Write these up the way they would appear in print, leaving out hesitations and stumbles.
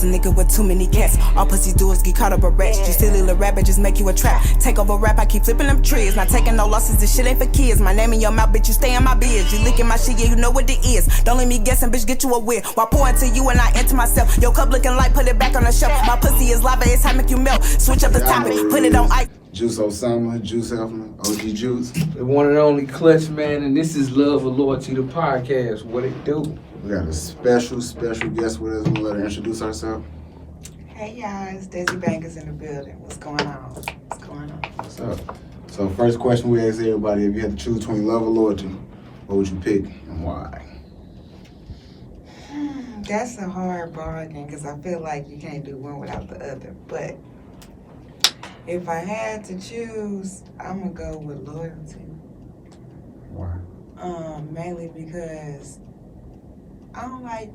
a nigga with too many cats. All pussies do is get caught up a rat. You silly little rabbit, just make you a trap. Take over rap, I keep flipping them trees. Not taking no losses, this shit ain't for kids. My name in your mouth, bitch, you stay in my biz. You licking my shit, yeah, you know what it is. Don't let me guessing, bitch, get you a whip. While pouring to you and I enter myself. Your cup looking like, put it back on the shelf. My pussy is lava, it's time make you melt. Switch up the topic, put it on ice. Juice Osama, Juice Elfman, OG Juice. The one and only Clutch, man, and this is Love or Loyalty, the podcast. What it do? We got a special guest with us. We'll let her introduce herself. Hey y'all, it's Desi Bangaz in the building. What's going on? What's up? So first question we ask everybody, if you had to choose between love or loyalty, what would you pick and why? That's a hard bargain because I feel like you can't do one without the other. But if I had to choose, I'm gonna go with loyalty. Why? Mainly because I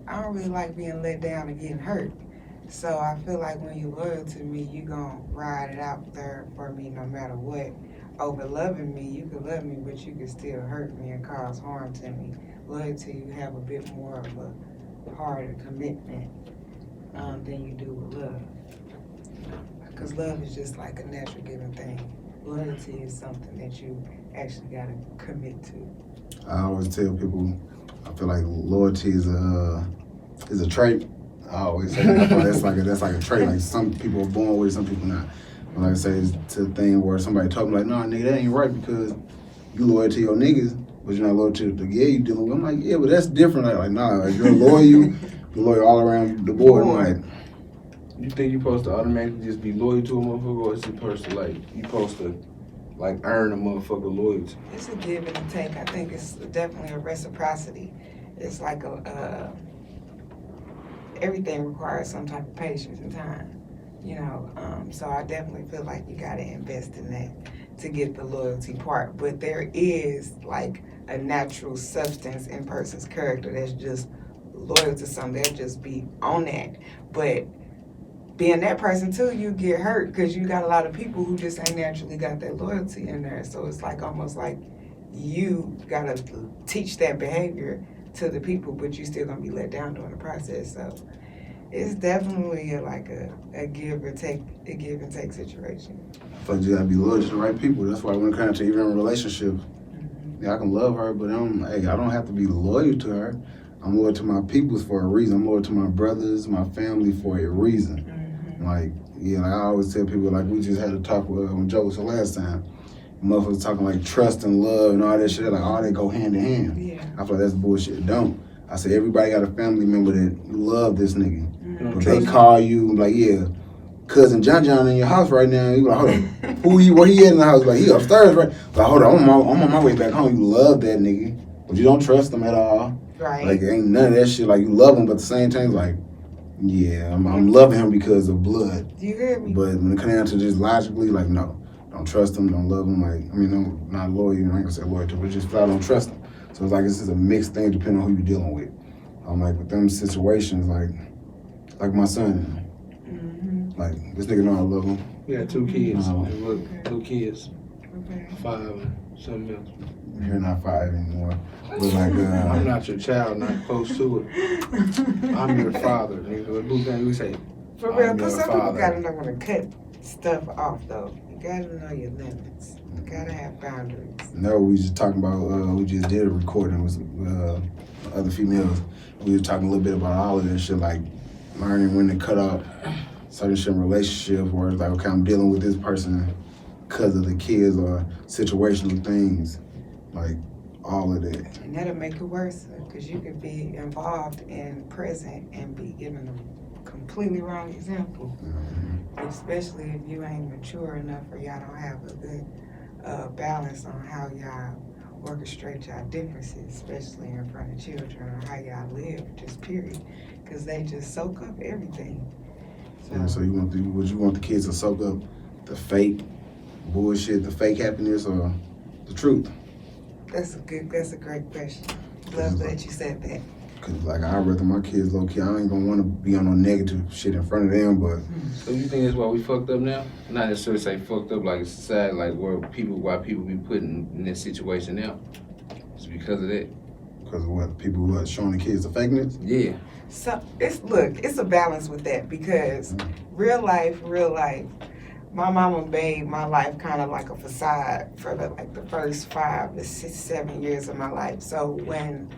don't really like being let down and getting hurt. So I feel like when you're loyal to me, you gonna ride it out there for me no matter what. Over loving me, you can love me, but you can still hurt me and cause harm to me. Loyalty, you have a bit more of a harder commitment than you do with love. Because love is just like a natural given thing. Loyalty is something that you actually gotta commit to. I always tell people, I feel like loyalty is a trait. I always say that's like a trait. Like some people are born with it, some people not. But like I say, it's a thing where somebody told me like, nah, nigga, that ain't right because you loyal to your niggas, but you're not loyal to the guy you dealing with. I'm like, yeah, but that's different. Like nah, like, you're loyal all around the board. Like, you think you're supposed to automatically just be loyal to a motherfucker, or is it supposed to you supposed to earn a motherfucker loyalty? It's a give and take. I think it's definitely a reciprocity. It's like everything requires some type of patience and time, so I definitely feel like you gotta invest in that to get the loyalty part. But there is like a natural substance in person's character that's just loyal to something. They'll just be on that. But being that person too, you get hurt because you got a lot of people who just ain't naturally got that loyalty in there. So it's like almost like you gotta teach that behavior to the people, but you still gonna be let down during the process. So it's definitely a give and take situation. I feel like you gotta be loyal to the right people. That's why when it comes to even relationships, yeah, I can love her, but I don't have to be loyal to her. I'm loyal to my peoples for a reason. I'm loyal to my brothers, my family for a reason. Like I always tell people, like we just had a talk when Joe was the last time. Motherfuckers talking like trust and love and all that shit, like all they go hand in hand. Yeah. I feel like that's bullshit. Don't. I say everybody got a family member that love this nigga. But they call you like, yeah, cousin John in your house right now. You like, hold on, where he at in the house? Like he upstairs, right? Like hold on, I'm on my way back home. You love that nigga, but you don't trust him at all. Right. Like ain't none of that shit. Like you love him, but at the same time, like, yeah, I'm loving him because of blood. You hear me? But when it comes down to just logically, like no. Don't trust them, don't love them. I'm not loyal, I ain't gonna say loyal to, but just flat don't trust them. So it's like this is a mixed thing depending on who you're dealing with. Like with them situations, like my son, like this nigga know I love him. We got 2 kids. Two kids. Okay. 5 and something else. You're not 5 anymore. But like, I'm not your child, not close to it. I'm your father, nigga. What Blue Gang we say? For real, because some people gotta know when to cut stuff off though. You gotta know your limits. You gotta have boundaries. No, we just talking about, we just did a recording with other females. We were talking a little bit about all of this shit, like learning when to cut off certain shit in relationships where it's like, okay, I'm dealing with this person because of the kids or situational things, like all of that. And that'll make it worse because you could be involved in present and be given a completely wrong example. Especially if you ain't mature enough or y'all don't have a good balance on how y'all orchestrate y'all differences, especially in front of children, or how y'all live, just period. Because they just soak up everything. So would you want the kids to soak up the fake bullshit, the fake happiness, or the truth? That's a great question. Love that you said that. Cause like I'd rather my kids low key. I ain't gonna want to be on no negative shit in front of them. But so you think that's why we fucked up now? Not necessarily say fucked up like it's sad, like why people be put in this situation now. It's because of that. Because of what? People who are showing the kids the fakeness? Yeah. So it's a balance with that because real life, my mama made my life kind of like a facade for the first 5 to 6, 7 years of my life. So when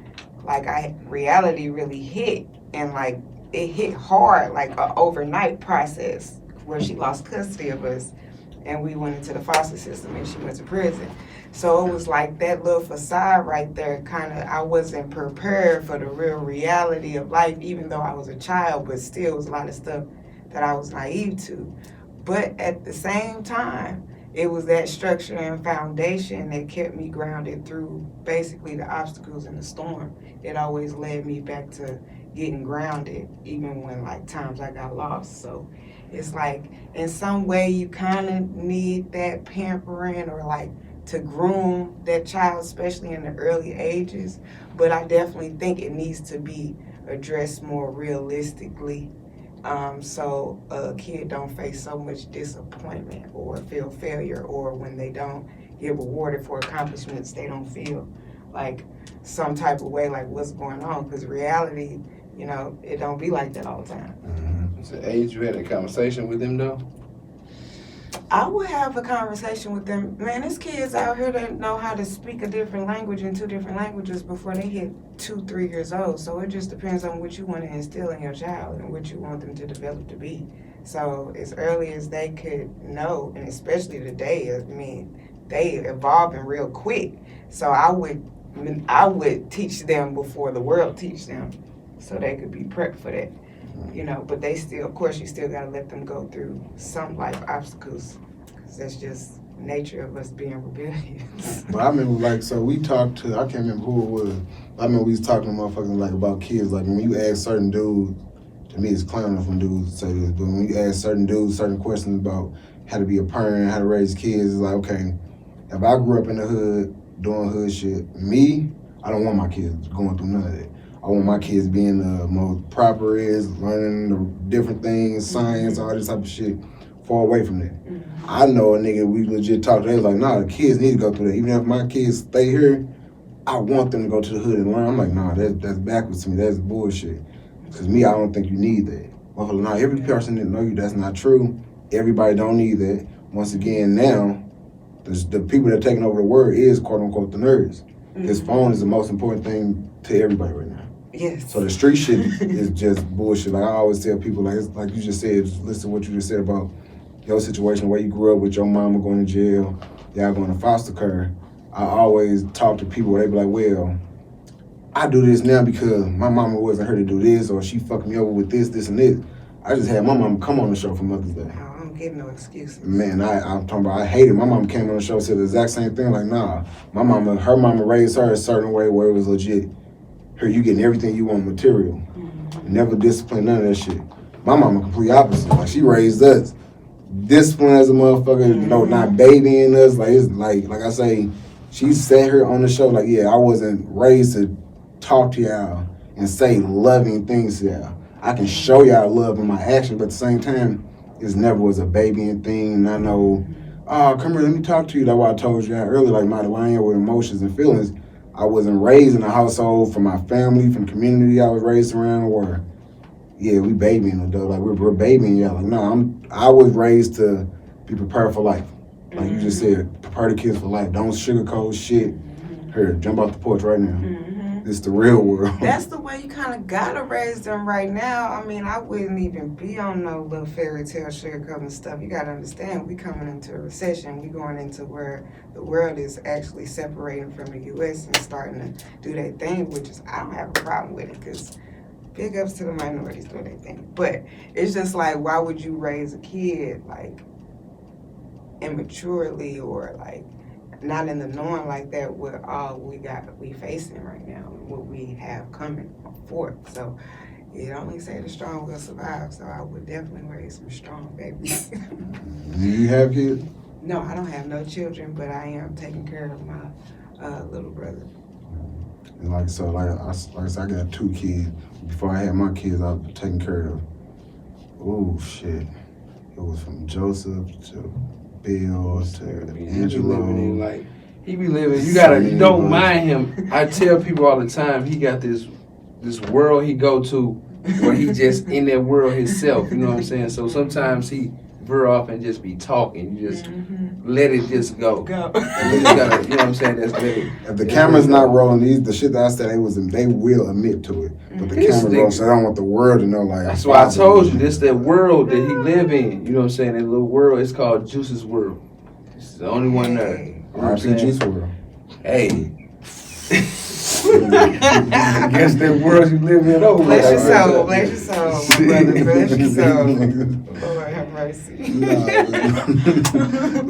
reality really hit and like it hit hard, like a overnight process where she lost custody of us and we went into the foster system and she went to prison. So it was like that little facade right there kind of, I wasn't prepared for the real reality of life, even though I was a child, but still was a lot of stuff that I was naive to. But at the same time, it was that structure and foundation that kept me grounded through basically the obstacles in the storm. It always led me back to getting grounded, even when like times I got lost. So it's like in some way you kind of need that pampering or like to groom that child, especially in the early ages. But I definitely think it needs to be addressed more realistically. So a kid don't face so much disappointment or feel failure, or when they don't get rewarded for accomplishments, they don't feel like some type of way, like what's going on. Because reality, it don't be like that all the time. Mm-hmm. It's the age you had a conversation with him though? I would have a conversation with them. Man, there's kids out here that know how to speak a different language in 2 different languages before they hit 2, 3 years old. So it just depends on what you want to instill in your child and what you want them to develop to be. So as early as they could know, and especially today, I mean, they evolving real quick. So I would teach them before the world teach them, so they could be prepped for that. But they still, of course, you still got to let them go through some life obstacles, because that's just nature of us being rebellious. But I remember, so we talked to, I can't remember who it was. I remember we was talking to motherfuckers, about kids. Like, when you ask certain dudes, to me it's clowning when dudes say this, but when you ask certain dudes certain questions about how to be a parent, how to raise kids, it's like, okay, if I grew up in the hood, doing hood shit, I don't want my kids going through none of that. I want my kids being the most proper learning the different things, science, all this type of shit, far away from that. Mm-hmm. I know a nigga, we legit talked to, they was like, nah, the kids need to go through that. Even if my kids stay here, I want them to go to the hood and learn. I'm like, nah, that's backwards to me. That's bullshit. Because I don't think you need that. Well, nah, every person that know you, that's not true. Everybody don't need that. Once again, now, the people that are taking over the world is, quote unquote, the nerds. Mm-hmm. His phone is the most important thing to everybody right now. Yes. So the street shit is just bullshit. Like I always tell people, like you just said, just listen to what you just said about your situation where you grew up with your mama going to jail, y'all going to foster care. I always talk to people where they be like, well, I do this now because my mama wasn't here to do this, or she fucked me over with this, and this. I just had my mama come on the show for Mother's Day. I don't give no excuses. Man, I'm talking about, I hate it. My mama came on the show and said the exact same thing. Like, nah, her mama raised her a certain way where it was legit. Her, you getting everything you want material. Mm-hmm. Never discipline, none of that shit. My mama complete opposite. Like, she raised us. Discipline as a motherfucker, not babying us. Like, it's like I say, she sat here on the show like, yeah, I wasn't raised to talk to y'all and say loving things to y'all. I can show y'all love in my action, but at the same time, it never was a babying thing. And I know, oh, come here, let me talk to you. That's why I told you earlier, like my line with emotions and feelings. I wasn't raised in a household from my family, from the community I was raised around, where, yeah, we babying though. Like, we're babying y'all. Like, no, I was raised to be prepared for life. Like you just said, prepare the kids for life. Don't sugarcoat shit. Here, jump off the porch right now. Mm-hmm. It's the real world. That's the way you kind of gotta raise them right now. I mean, I wouldn't even be on no little fairy tale sugarcoating stuff. You gotta understand, we coming into a recession. We going into where the world is actually separating from the U.S. and starting to do their thing, which is, I don't have a problem with it, because big ups to the minorities doing their thing. But it's just like, why would you raise a kid like immaturely or like not in the norm like that with all we facing right now and what we have coming forth? So it only say the strong will survive. So I would definitely raise some strong babies. Do you have kids? No, I don't have no children, but I am taking care of my little brother. And like I said, I got 2 kids. Before I had my kids, I was taking care of. Oh shit! It was from Joseph to Bill to Angelo. He be living. You don't mind him. I tell people all the time, he got this world he go to where he just in that world himself. You know what I'm saying? So sometimes he veer off and just be talking. You just let it just go. Go. And you just gotta, you know what I'm saying? That's let it. If the camera's not rolling, the shit that I said they will admit to it. But the camera rolls, so I don't want the world to know. Like that's why I told you, this that world that he live in. You know what I'm saying? That little world. It's called Juice's world. It's the only one there. You know what I'm saying? Juice world. Hey. Guess that world you live in over. Bless your soul, bless your soul, my brother, bless your soul. Lord have mercy.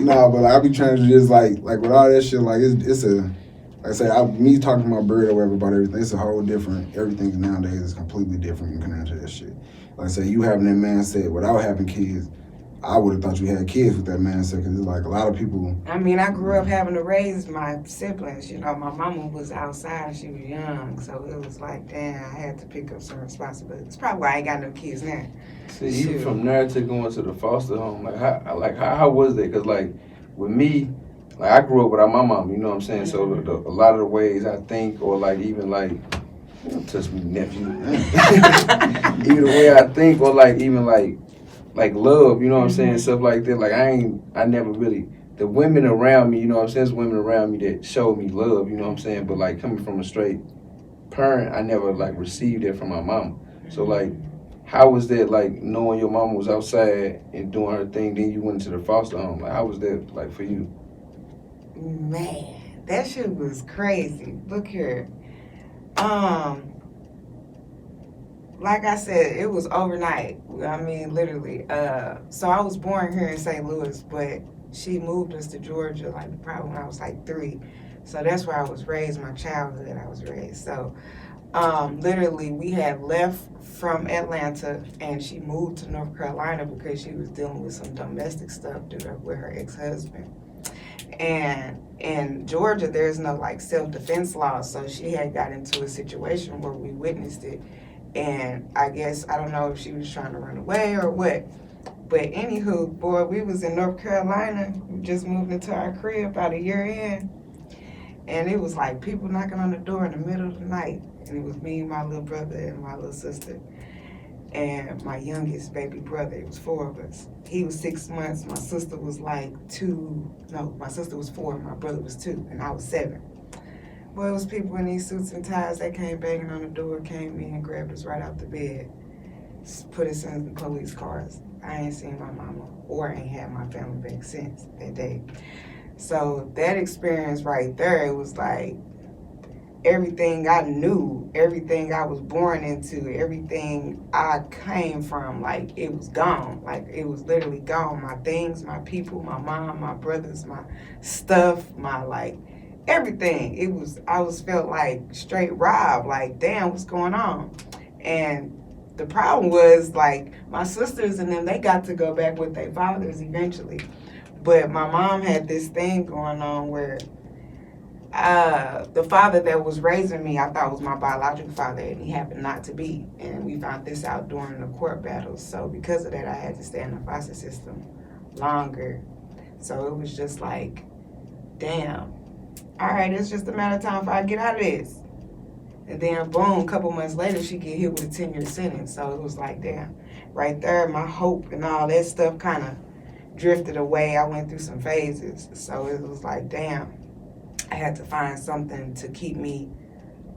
Nah, but I be trying to just like with all that shit, like it's a, like I say, me talking to my bird or whatever about everything, it's a whole different, everything nowadays is completely different when it comes to that shit. Like I say, you having that mindset without having kids, I would have thought you had kids with that mindset, because it's like a lot of people. I mean, I grew up having to raise my siblings. You know, my mama was outside, she was young, so it was like, damn, I had to pick up some responsibilities. It's probably why I ain't got no kids now. See, even from there to going to the foster home, how was that? Because like with me, like I grew up without my mom. You know what I'm saying? So a lot of the ways I think, or like even like, don't touch me, nephew. Even the way I think, or like even like love, you know what I'm saying? Stuff like that. Like I never really, the women around me, you know what I'm saying? There's women around me that showed me love, you know what I'm saying? But like coming from a straight parent, I never like received that from my mama. So like, how was that like knowing your mama was outside and doing her thing, then you went to the foster home? Like how was that like for you? Man, that shit was crazy. Look here. Like I said, it was overnight. I mean, literally. So I was born here in St. Louis, but she moved us to Georgia like probably when I was like 3. So that's where I was raised, my childhood I was raised. So literally we had left from Atlanta and she moved to North Carolina because she was dealing with some domestic stuff with her ex-husband. And in Georgia, there's no like self-defense law. So she had got into a situation where we witnessed it. And I guess, I don't know if she was trying to run away or what. But anywho, boy, we was in North Carolina. We just moved into our crib about a year in. And it was like people knocking on the door in the middle of the night. And it was me, my little brother, and my little sister. And my youngest baby brother. It was 4 of us. He was 6 months. My sister was like 2. No, my sister was 4. My brother was 2. And I was 7. Boy, it was people in these suits and ties that came banging on the door, came in and grabbed us right out the bed, put us in the police cars. I ain't seen my mama or ain't had my family back since that day. So that experience right there, it was like everything I knew, everything I was born into, everything I came from, like it was gone. Like it was literally gone. My things, my people, my mom, my brothers, my stuff, my like, everything. I felt like straight robbed, like damn, what's going on? And the problem was like my sisters and them, they got to go back with their fathers eventually. But my mom had this thing going on where the father that was raising me, I thought was my biological father, and he happened not to be. And we found this out during the court battles. So because of that, I had to stay in the foster system longer. So it was just like, damn. All right, it's just a matter of time before I get out of this. And then boom, a couple months later, she get hit with a 10-year sentence. So it was like, damn, right there, my hope and all that stuff kind of drifted away. I went through some phases. So it was like, damn, I had to find something to keep me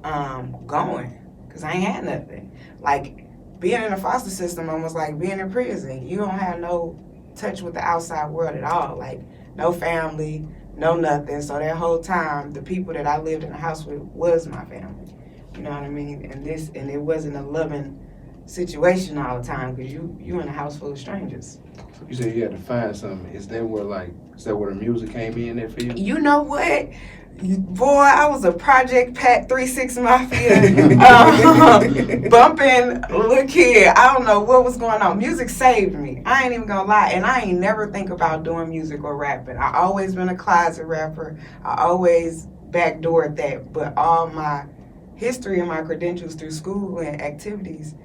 going, because I ain't had nothing. Like being in a foster system almost like being in prison. You don't have no touch with the outside world at all. Like no family, no nothing. So that whole time, the people that I lived in the house with was my family. You know what I mean? And it wasn't a loving situation all the time, because you in a house full of strangers. You said you had to find something. Is that where the music came in there for you? You know what? Boy, I was a Project Pat 3-6 Mafia bumping little kid. I don't know what was going on. Music saved me. I ain't even gonna lie. And I ain't never think about doing music or rapping. I always been a closet rapper. I always backdoored that. But all my history and my credentials through school and activities,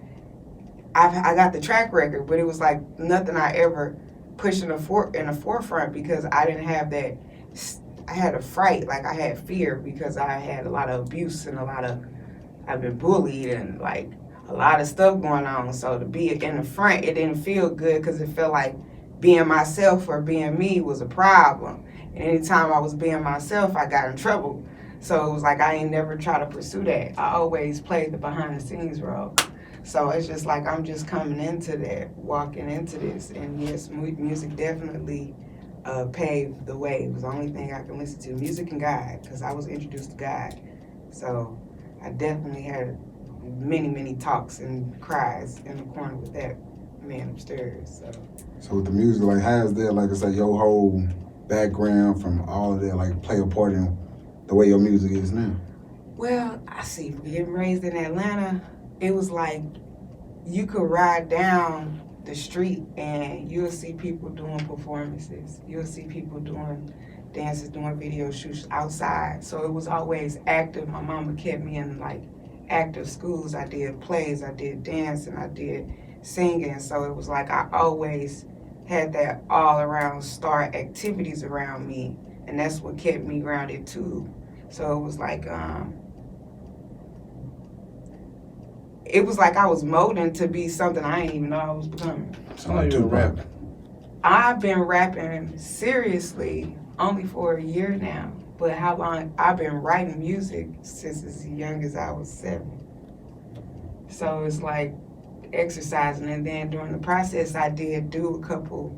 I got the track record, but it was like nothing I ever pushed in the forefront, because I didn't have that. I had a fright, like I had fear, because I had a lot of abuse and I've been bullied, and like a lot of stuff going on. So to be in the front, it didn't feel good because it felt like being myself or being me was a problem. And anytime I was being myself, I got in trouble. So it was like I ain't never try to pursue that. I always played the behind the scenes role. So it's just like I'm just coming into that, walking into this. And yes, music definitely paved the way. It was the only thing I can listen to. Music and God, because I was introduced to God. So I definitely had many, many talks and cries in the corner with that man upstairs. So with the music, like how is that, like I said, your whole background from all of that, like play a part in the way your music is now? Well, I see, getting raised in Atlanta, it was like you could ride down the street and you'll see people doing performances. You'll see people doing dances, doing video shoots outside. So it was always active. My mama kept me in like active schools. I did plays, I did dance, and I did singing. So it was like I always had that all around star activities around me. And that's what kept me grounded too. So it was like I was molding to be something I didn't even know I was becoming. So like you rapping. I've been rapping seriously only for a year now. But how long? I've been writing music since as young as I was 7. So it's like exercising. And then during the process, I did do a couple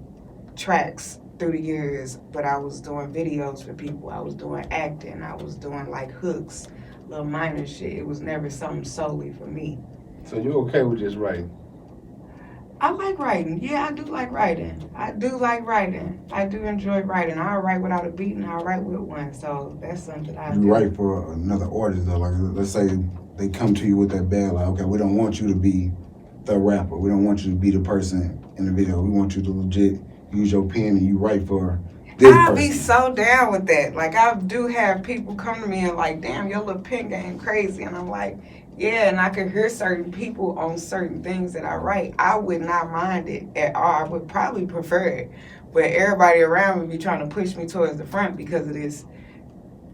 tracks through the years, but I was doing videos for people. I was doing acting. I was doing like hooks, little minor shit. It was never something solely for me. So you're okay with just writing? I like writing. Yeah, I do like writing. I do enjoy writing. I'll write without a beat and I'll write with one. So that's something I do. You write for another artist though, like let's say they come to you with that bad, like, okay, we don't want you to be the rapper. We don't want you to be the person in the video. We want you to legit use your pen and you write for this I'll person. be so down with that. Like I do have people come to me and like, damn, your little pen game crazy. And I'm like, yeah, and I could hear certain people on certain things that I write. I would not mind it at all. I would probably prefer it. But everybody around me be trying to push me towards the front because of this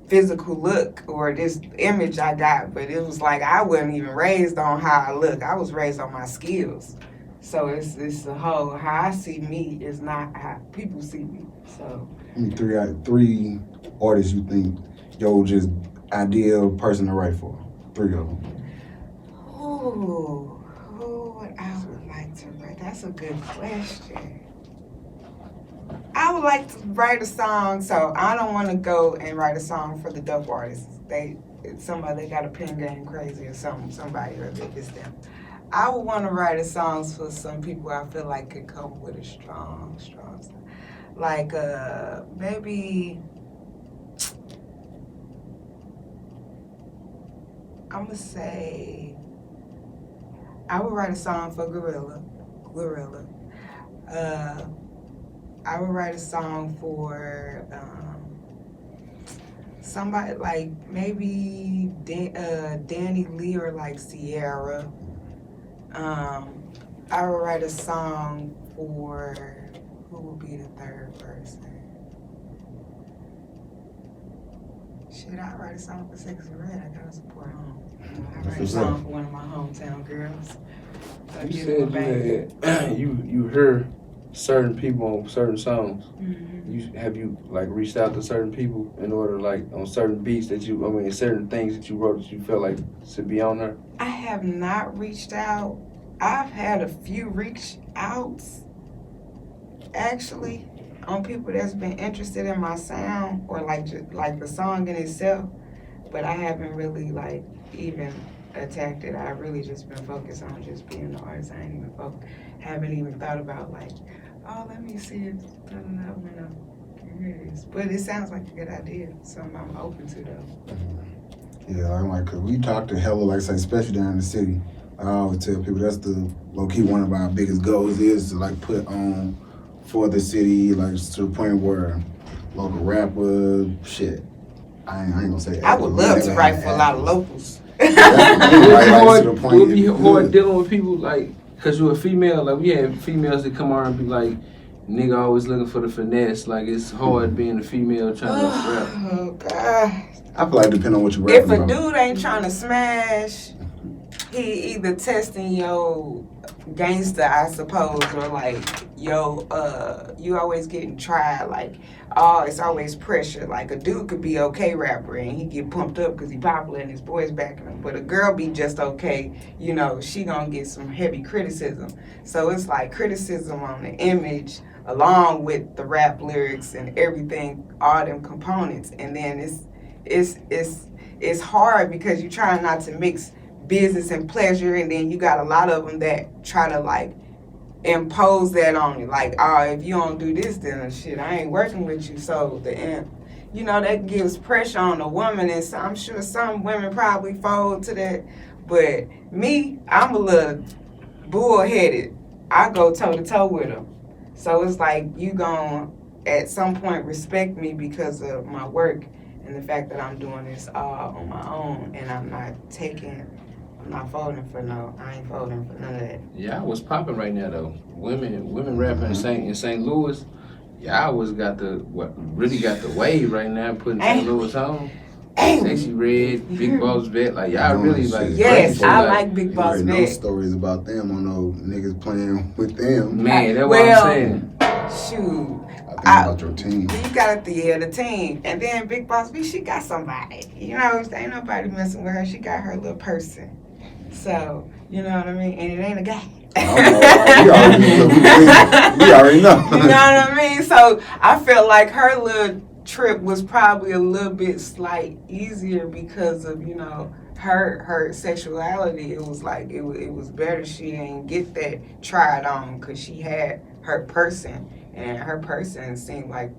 physical look or this image I got. But it was like I wasn't even raised on how I look. I was raised on my skills. So it's the whole, how I see me is not how people see me. So Three artists you think yo just ideal person to write for? 3 of them. Who would I would like to write? That's a good question. I would like to write a song, so I don't want to go and write a song for the dope artists. They got a pen game crazy or somebody or it's them. I would want to write a songs for some people I feel like could come with a strong song. Like maybe I'm gonna say I would write a song for Gorilla. I would write a song for somebody like maybe Danny Lee or like Sierra. I would write a song for, who would be the third person? Shit, I write a song for Sexy Red. I gotta support home. I write a song for one of my hometown girls. So you said you hear certain people on certain songs. Mm-hmm. Have you like reached out to certain people in order like on certain beats that certain things that you wrote that you felt like should be on there? I have not reached out. I've had a few reach outs actually on people that's been interested in my sound or like the song in itself, but I haven't really like even attacked it. I've really just been focused on just being the artist. I haven't even thought about like, oh, let me see it. Here it is. But it sounds like a good idea. Something I'm open to though. Yeah, I'm like, cause we talk to hella, like I say, especially down in the city. I always tell people that's the low-key one of our biggest goals is to like put on for the city, like to the point where local rapper, shit. I ain't gonna say. I would love to write for a lot of locals. Would it be hard dealing with people like, cause you're a female, like we have females that come around and be like, nigga always looking for the finesse, like it's hard being a female trying to rap. Oh God. I feel like depending on what you rap If a about. dude ain't trying to smash, he he either testing your gangster, I suppose, or like you always getting tried. Like, oh, it's always pressure. Like a dude could be okay rapper and he get pumped up because he popular and his boys backing him, but a girl be just okay. You know, she gonna get some heavy criticism. So it's like criticism on the image, along with the rap lyrics and everything, all them components, and then it's hard because you're trying not to mix business and pleasure, and then you got a lot of them that try to like impose that on you, like, oh, if you don't do this, then shit, I ain't working with you. So you know, that gives pressure on the woman, and so I'm sure some women probably fold to that. But me, I'm a little bullheaded. I go toe to toe with them. So it's like you gon' at some point respect me because of my work and the fact that I'm doing this all on my own, and I'm not folding for I ain't folding for none of that. Yeah, what's popping right now though? Women rapping in St. Louis. Y'all was really got the wave right now, putting St. Louis on. Sexy Red, Big Boss Vet, like y'all really like. Yes, I like Big Boss Vet. Vet. No stories about them on no niggas playing with them. Man, that's what I'm saying. Shoot. I think about your team. You got the team, and then Big Boss B, she got somebody. You know, ain't nobody messing with her. She got her little person. So you know what I mean, and it ain't a guy. We already know. You know what I mean? So I felt like her little trip was probably a little bit easier because of, you know, her sexuality. It was like it was better. She didn't get that tried on because she had her person, and her person seemed like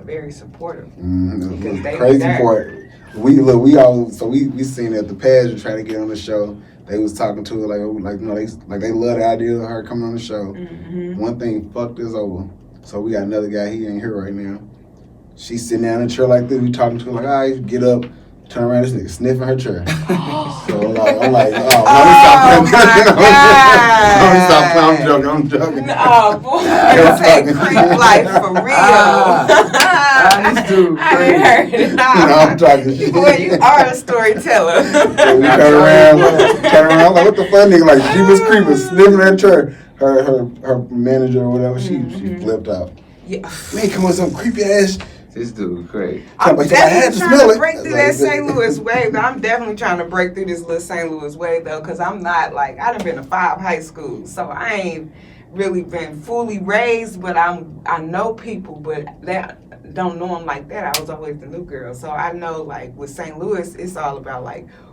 very supportive. The crazy part, we seen at the pageant trying to get on the show. They was talking to her they love the idea of her coming on the show. Mm-hmm. One thing fucked us over. So we got another guy, he ain't here right now. She's sitting down in a chair like this. We talking to her like, all right, get up, turn around, this nigga sniffing her chair. So I'm like, oh my God. I'm joking. Oh boy, it's a creep life for real. This dude I didn't heard it. I'm talking shit. Boy, you are a storyteller. So we turn around, like, what the fuck, nigga? Like, she was creeping, sniffing her chair. Her manager or whatever, she flipped out. Yeah. Man, come on, some creepy ass. This dude crazy. I'm definitely trying to break through that St. Louis wave. I'm definitely trying to break through this little St. Louis wave, though, because I'm not, I done been to 5 high schools, so I ain't really been fully raised, but I know people, but that don't know them like that. I was always the new girl, so I know, with St. Louis, it's all about,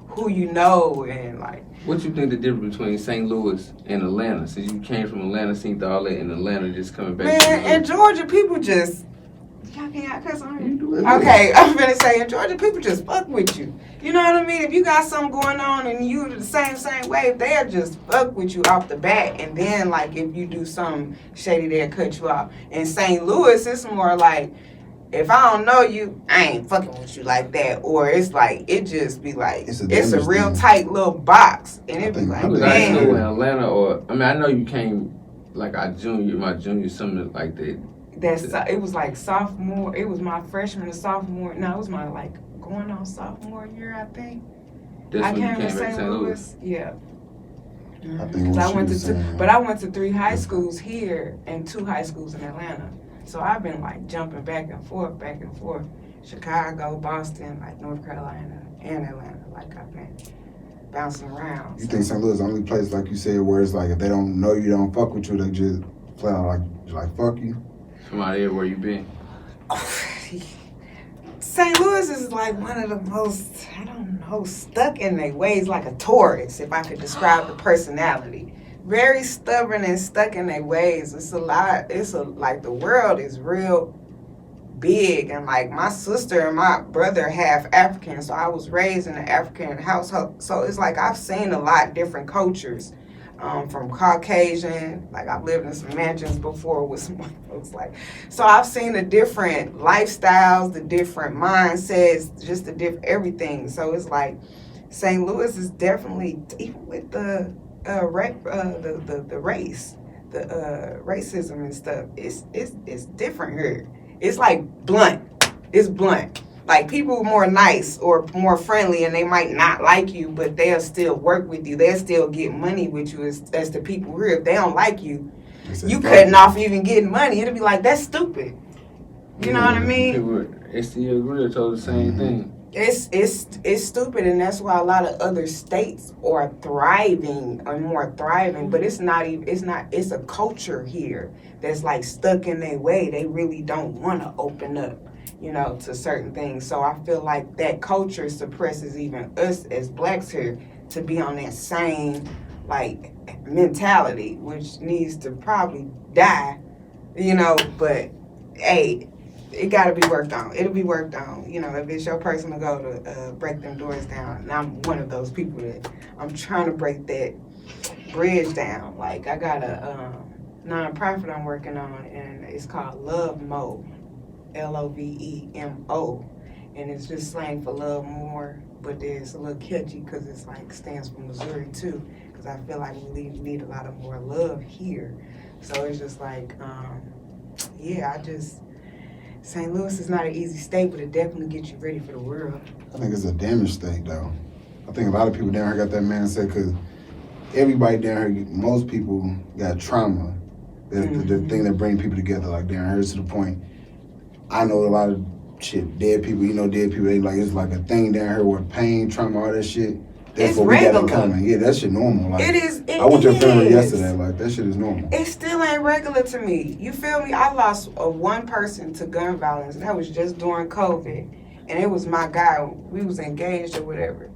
who you know, and, What you think the difference between St. Louis and Atlanta? Since you came from Atlanta, seen all that in Atlanta, just coming back to Man, in Georgia, people just... Y'all can't cuss on here? Okay, I'm gonna say in Georgia, people just fuck with you. You know what I mean? If you got something going on and you the same way, they'll just fuck with you off the bat. And then, if you do something shady, they'll cut you off. In St. Louis, it's more if I don't know you, I ain't fucking with you like that. Or it's it just be it's a real tight little box. And it be you was out of school in Atlanta, or, I know you came, my junior, something like that. It was sophomore. It was my freshman to sophomore. No, it was my going on sophomore year, I think. That's I when came you to came back to St. Louis. Yeah. I think I went to 3 high schools here and 2 high schools in Atlanta. So I've been jumping back and forth. Chicago, Boston, North Carolina, and Atlanta. I've been bouncing around. You think St. Louis is the only place, like you said, where it's if they don't know you, don't fuck with you, they just flat out fuck you? From out here, where you been? St. Louis is one of the most, I don't know, stuck in their ways, like a Taurus, if I could describe the personality. Very stubborn and stuck in their ways. It's a lot, the world is real big, and my sister and my brother half African, so I was raised in an African household. So it's I've seen a lot different cultures. From Caucasian, I've lived in some mansions before with some white folks, so I've seen the different lifestyles, the different mindsets, just the different everything. So it's St. Louis is definitely, even with the race, the racism and stuff, it's different here. It's blunt. It's blunt. Like, people are more nice or more friendly, and they might not like you, but they'll still work with you. They'll still get money with you as the people here. If they don't like you, you cutting off even getting money. It'll be like, that's stupid. You know what I mean? People, STL Grill told the same thing. It's stupid, and that's why a lot of other states are more thriving. But it's a culture here that's like stuck in their way. They really don't want to open up, to certain things. So I feel like that culture suppresses even us as blacks here to be on that same like mentality, which needs to probably die, but hey, it got to be worked on. It'll be worked on. If it's your personal goal to break them doors down, and I'm one of those people that I'm trying to break that bridge down. Like, I got a nonprofit I'm working on, and it's called Love Mo, Lovemo, and it's just slang for love more, but it's a little catchy because it's like stands for Missouri too, because I feel like we need a lot of more love here. So it's just like, St. Louis is not an easy state, but it definitely gets you ready for the world. I think it's a damaged state, though. I think a lot of people down here got that mindset because everybody down here, most people got trauma. That's the thing that bring people together, like down here to the point. I know a lot of dead people, dead people, it's like a thing down here with pain, trauma, all that shit. That's what we got in common. Yeah, that shit normal. Like, it is. I went to a funeral yesterday. Like, that shit is normal. It still ain't regular to me. You feel me? I lost one person to gun violence, and that was just during COVID. And it was my guy. We was engaged or whatever.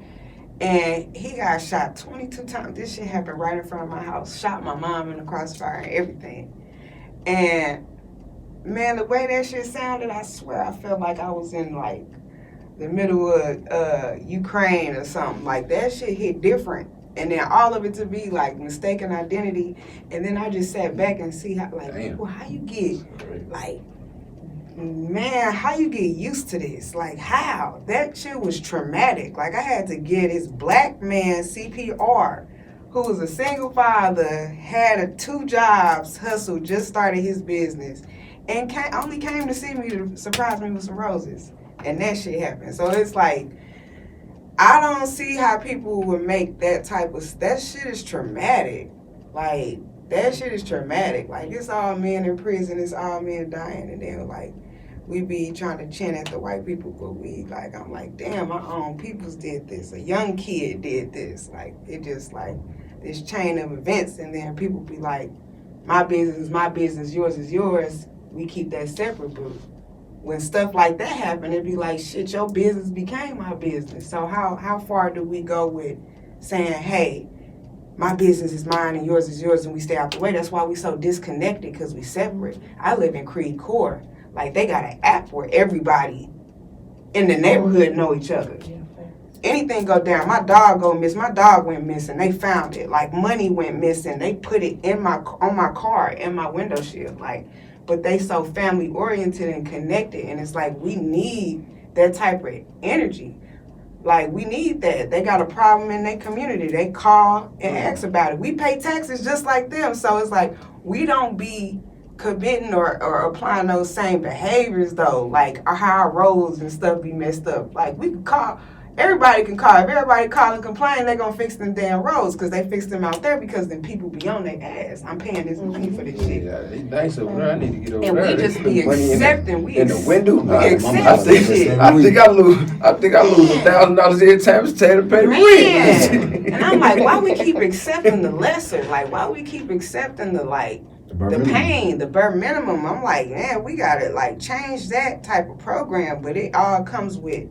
And he got shot 22 times. This shit happened right in front of my house. Shot my mom in the crossfire and everything. And, man, the way that shit sounded, I swear I felt like I was in, like, the middle of Ukraine or something. Like, that shit hit different. And then all of it to be like mistaken identity. And then I just sat back and see how, like, people, how you get, like, man, how you get used to this? Like, how? That shit was traumatic. Like, I had to get this black man CPR who was a single father, had 2 jobs, hustled, just started his business, and only came to see me to surprise me with some roses. And that shit happened. So it's like, I don't see how people would make that shit is traumatic. Like, that shit is traumatic. Like, it's all men in prison, it's all men dying, and then, like, we be trying to chant at the white people, but I'm like, damn, my own peoples did this. A young kid did this. Like, it just, like, this chain of events, and then people be like, my business is my business, yours is yours. We keep that separate, but when stuff like that happen, it'd be like, shit, your business became my business. So how far do we go with saying, hey, my business is mine and yours is yours, and we stay out the way? That's why we so disconnected, because we separate. I live in Creed Court. Like, they got an app where everybody in the neighborhood know each other. Anything go down, my dog go miss. My dog went missing. They found it. Like, money went missing. They put it on my car, in my window shield. Like, but they so family oriented and connected, and it's like, we need that type of energy. Like, we need that. They got a problem in their community. They call and ask about it. We pay taxes just like them, so it's like, we don't be committing or applying those same behaviors though. Like, how our roads and stuff be messed up. Like, we can call. Everybody can call. If everybody call and complain, they're going to fix them damn roads, because they fix them out there, because then people be on their ass. I'm paying this money for this shit. Yeah, it's nice over there. I need to get over and there. And we just be accepting. In the window. We accept I think I lose $1,000 every time it's time to pay the rent. And I'm like, why we keep accepting the lesser? Like, why we keep accepting the pain, the bare minimum? I'm like, man, we got to, like, change that type of program. But it all comes with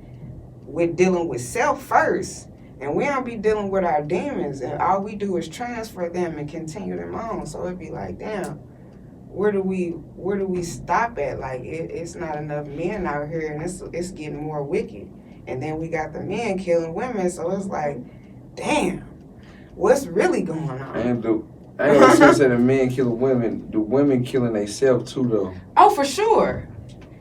dealing with self first, and we don't be dealing with our demons, and all we do is transfer them and continue them on. So it'd be like, damn, where do we stop at? Like, it's not enough men out here, and it's getting more wicked. And then we got the men killing women, so it's like, damn, what's really going on? And I ain't gonna say the men killing women, the women killing themselves too though. Oh, for sure.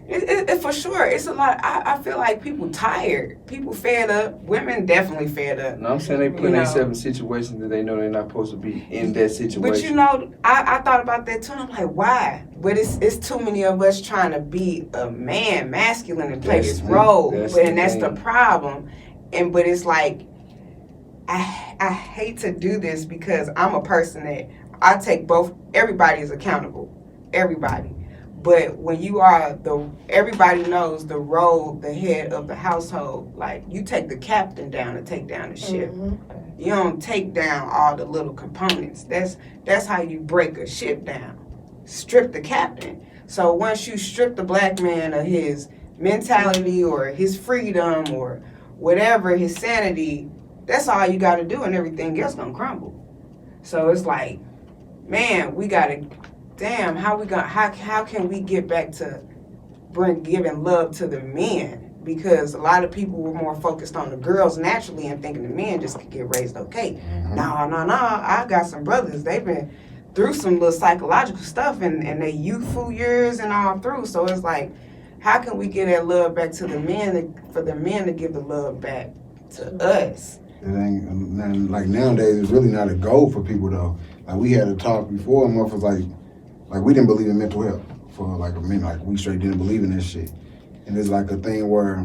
It for sure. It's a lot. I feel like people tired. People fed up. Women definitely fed up. No, I'm saying they put themselves in situations that they know they're not supposed to be in that situation. But you know, I thought about that too. I'm like, why? But it's too many of us trying to be a man, masculine, and play this role. And that's the problem. But it's like, I hate to do this because I'm a person that I take both. Everybody is accountable. Everybody. But when you are everybody knows the role, the head of the household. Like, you take the captain down to take down the ship. Mm-hmm. You don't take down all the little components. That's how you break a ship down. Strip the captain. So once you strip the black man of his mentality or his freedom or whatever, his sanity, that's all you got to do, and everything else gonna crumble. So it's like, man, we gotta. Damn, how can we get back to giving love to the men? Because a lot of people were more focused on the girls naturally and thinking the men just could get raised okay. Mm-hmm. No. I got some brothers. They've been through some little psychological stuff in their youthful years and all through. So it's like, how can we get that love back to the men, for the men to give the love back to us? It ain't, like nowadays, it's really not a goal for people though. Like, we had a talk before, and motherfuckers like we didn't believe in mental health for like a minute. Like, we straight didn't believe in that shit. And it's like a thing where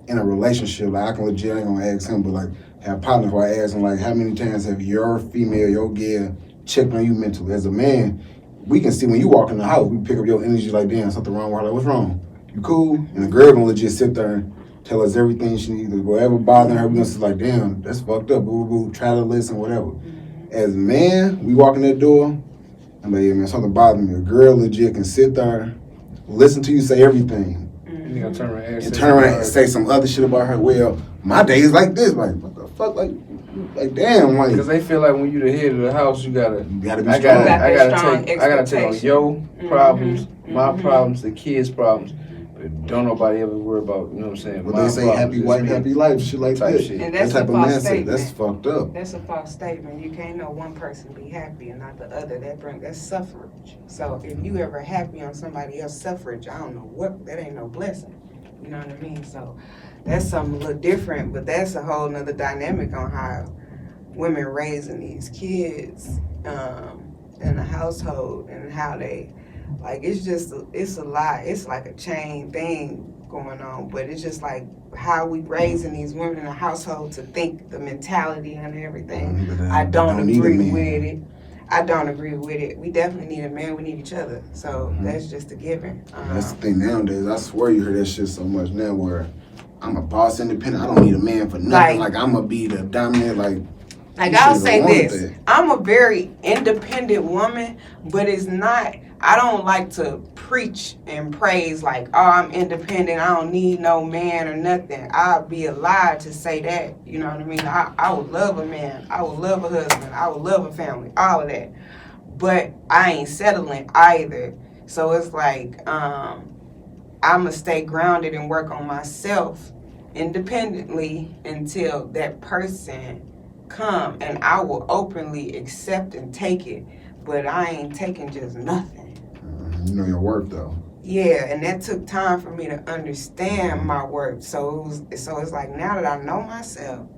in a relationship, like, I can legit, I ain't gonna ask him, but like, have partners where I ask him, like, how many times have your female, your girl checked on you mentally? As a man, we can see when you walk in the house, we pick up your energy like, damn, something wrong with her. Like, what's wrong? You cool? And the girl gonna legit sit there and tell us everything she needs. Whatever bothering her, we gonna say like, damn, that's fucked up. Boo, try to listen, whatever. As man, we walk in that door, I'm like, yeah, man, something bothering me. A girl legit can sit there, listen to you say everything. And you gonna turn around and say some other shit about her. Well, my day is like this. Like, what the fuck? Like damn. Like, because they feel like when you the head of the house, you gotta be strong. I gotta take on your problems, my problems, the kids' problems. Don't nobody ever worry about, you know what I'm saying? But they say happy wife, happy life, shit like that. Shit. And that's that type a of false statement. That's fucked up. That's a false statement. You can't know one person be happy and not the other. That's suffrage. So if you ever happy on somebody else's suffrage, I don't know what, that ain't no blessing. You know what I mean? So that's something a little different, but that's a whole nother dynamic on how women raising these kids in the household and how they, like, it's a lot. It's like a chain thing going on, but it's just like how we raising these women in the household to think the mentality and everything. I don't agree with it. I don't agree with it. We definitely need a man. We need each other. So that's just a given. That's the thing nowadays. I swear you hear that shit so much now where I'm a boss independent. I don't need a man for nothing. Like I'm going to be the dominant, like I'll say this. I'm a very independent woman, but it's not, I don't like to preach and praise like, oh, I'm independent, I don't need no man or nothing. I'd be a lie to say that, you know what I mean? I would love a man, I would love a husband, I would love a family, all of that. But I ain't settling either. So it's like, I'ma stay grounded and work on myself independently until that person come, and I will openly accept and take it, but I ain't taking just nothing. You know your worth though. Yeah, and that took time for me to understand my worth. So it's like, now that I know myself,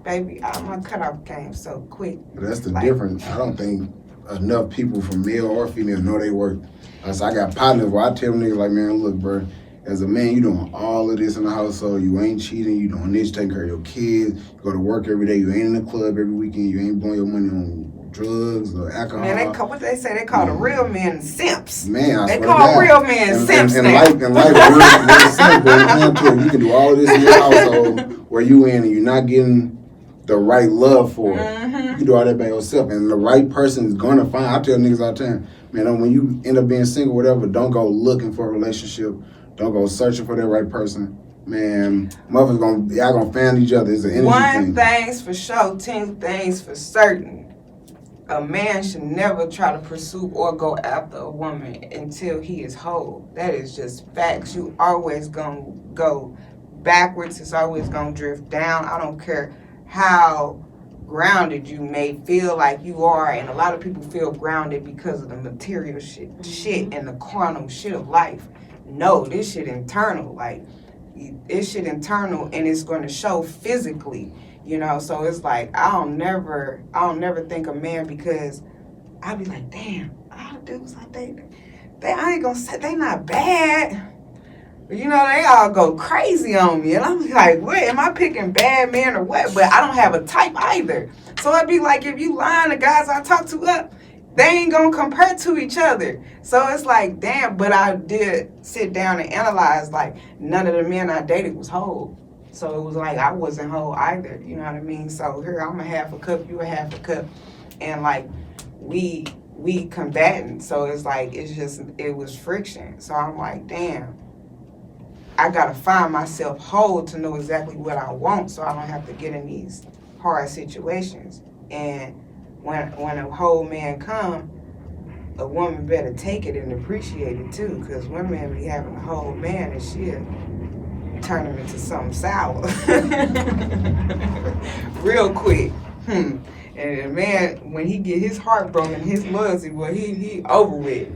baby, my cutoff came so quick. But that's the difference. I don't think enough people from male or female know they worth. I got partners where I tell them niggas like, man, look, bro, as a man, you doing all of this in the household. You ain't cheating. You doing this, taking care of your kids. You go to work every day. You ain't in the club every weekend. You ain't blowing your money on drugs or alcohol. Man, what they say? They call the real men simps. Man, I they call real men simps and now. Life, real simp, but you can do all of this in your household where you in and you're not getting the right love for it. You can do all that by yourself, and the right person is gonna find. I tell niggas all the time, man, when you end up being single, whatever, don't go looking for a relationship. Don't go searching for that right person. Man, motherfuckers y'all gonna find each other. It's an energy thing. One thing's for sure, 10 things for certain. A man should never try to pursue or go after a woman until he is whole. That is just facts. You always gonna go backwards. It's always gonna drift down. I don't care how grounded you may feel like you are, and a lot of people feel grounded because of the material shit and the carnal shit of life. no, this shit internal. Like, this shit internal, and it's going to show physically, you know. So it's like I'll never think a man, because I'll be like, damn, all the dudes like they I ain't gonna say they not bad. You know, they all go crazy on me. And I'm like, what? Am I picking bad men or what? But I don't have a type either. So it'd be like, if you line the guys I talk to up, they ain't going to compare to each other. So it's like, damn. But I did sit down and analyze, like, none of the men I dated was whole. So it was like I wasn't whole either. You know what I mean? So here, I'm a half a cup, you a half a cup. And, like, we combatant. So it's like, it was friction. So I'm like, damn. I gotta find myself whole to know exactly what I want, so I don't have to get in these hard situations. And when a whole man come, a woman better take it and appreciate it too, because women be having a whole man and shit turn him into something sour real quick. And a man, when he get his heart broken, his loyalty, well, he over with.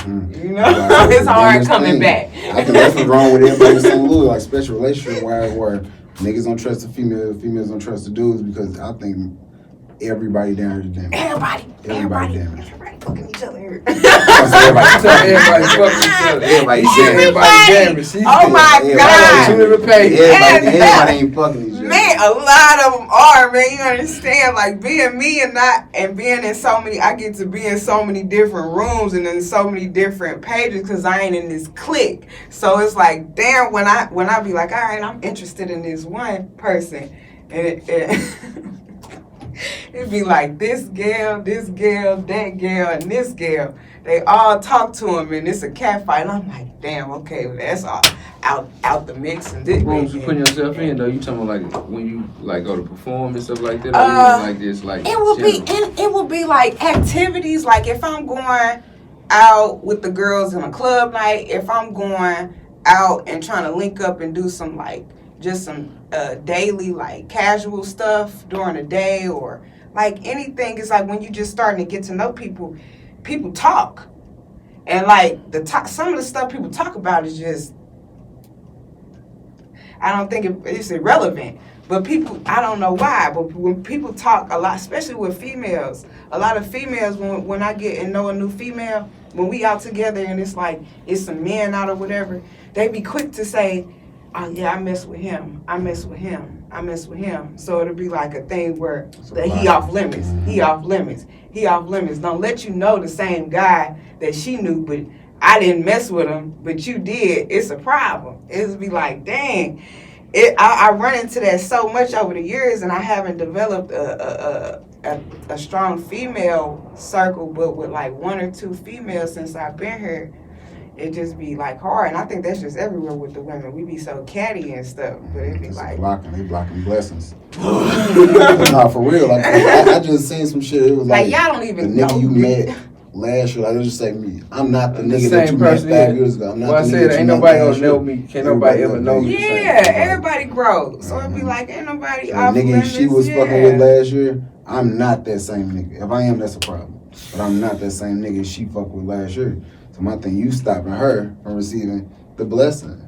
You know, like, it's hard coming back. I think that's what's wrong with everybody in St. Louis, like special relationship where niggas don't trust the females don't trust the dudes, because I think everybody down here is damn. Everybody fucking each other here. Everybody fucking each other. Everybody damaged. Oh my God. Everybody ain't fucking each other. Man, a lot of them are, man. You understand? Like, being me and being in so many, I get to be in so many different rooms and in so many different pages because I ain't in this clique. So it's like, damn, when I be like, all right, I'm interested in this one person. And it'd be like this girl, that girl, and this girl. They all talk to him, and it's a cat fight. And I'm like, damn, okay, well, that's all out the mix. And this rooms you putting yourself in, though. You talking about like when you like go to perform and stuff like that, or even like this, like it would be like activities. Like if I'm going out with the girls in a club night, if I'm going out and trying to link up and do some like just some daily like casual stuff during the day, or like anything. It's like when you just starting to get to know people talk, and like some of the stuff people talk about is just, I don't think it's irrelevant, but people, I don't know why, but when people talk a lot, especially with females, a lot of females, when I get and know a new female, when we out together and it's like it's some men out or whatever, they be quick to say, oh yeah, I mess with him. So it'll be like a thing where he off limits. Don't let you know the same guy that she knew, but I didn't mess with him, but you did. It's a problem. It'll be like, dang. I run into that so much over the years, and I haven't developed a strong female circle, but with like one or two females since I've been here. It just be like hard, and I think that's just everywhere with the women. We be so catty and stuff, but it be like they blocking blessings. Nah, for real. Like I just seen some shit. It was like y'all don't even the know nigga you me. met last year. Like just say me. I'm not the nigga same that you met person, 5 years ago. I'm not well, I the said nigga ain't that nobody you met gonna know me. Can't nobody ever know me. Yeah, everybody grows. So it be like ain't nobody the off nigga limits. she was fucking with last year. I'm not that same nigga. If I am, that's a problem. But I'm not that same nigga she fucked with last year. So my thing, you stopping her from receiving the blessing.